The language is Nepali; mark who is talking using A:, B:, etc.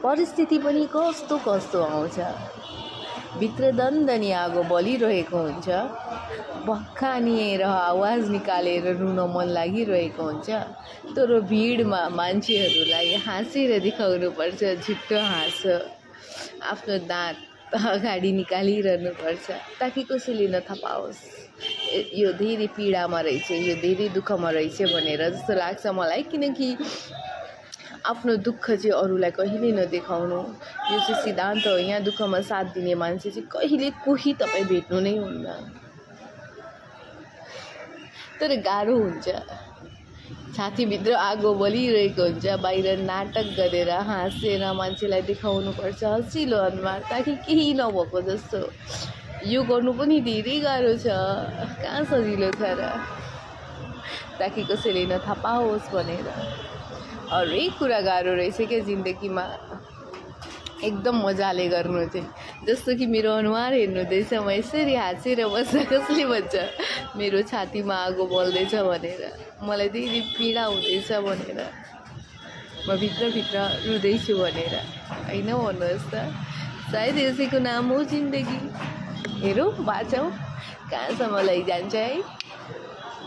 A: परिस्थिति पनि कस्तो कस्तो आउँछ। भित्र दन्दनी आगो बलिरहेको हुन्छ, भक्कानिएर आवाज निकालेर रुन मन लागिरहेको हुन्छ। तर भिडमा मान्छेहरूलाई हाँसेर देखाउनुपर्छ, झुट्टो हाँसो, आफ्नो दाँत अगाडि निकालिरहनुपर्छ ताकि कसैले नथा पाओस् यो धेरै पीडामा रहेछ, यो धेरै दुःखमा रहेछ भनेर जस्तो लाग्छ मलाई। किनकि आफ्नो दुःख चाहिँ अरूलाई कहिले नदेखाउनु, यो चाहिँ सिद्धान्त हो। यहाँ दुःखमा साथ दिने मान्छे चाहिँ कहिले कोही तपाईँ भेट्नु नै हुन्न। तर गाह्रो हुन्छ, छातीभित्र आगो बलिरहेको हुन्छ, बाहिर नाटक गरेर हाँसेर मान्छेलाई देखाउनुपर्छ हँसिलो अनुहार ताकि केही नभएको जस्तो। यो गर्नु पनि धेरै गाह्रो छ, कहाँ सजिलो छ र, ताकि कसैले नथा पाओस् भनेर। हरेक कुरा गाह्रो रहेछ क्या जिन्दगीमा, एकदम मजाले गर्नु चाहिँ। जस्तो कि मेरो अनुहार हेर्नुहुँदैछ, म यसरी हाँसेर बस्दा कसले भन्छ मेरो छातीमा आगो बल्दैछ भनेर, मलाई धेरै पीडा हुँदैछ भनेर, म भित्रभित्र रुँदैछु भनेर, होइन भन्नुहोस् त। सायद यसैको नाम हो जिन्दगी। हेरौँ बाँचौँ कहाँसम्म लैजान्छ है।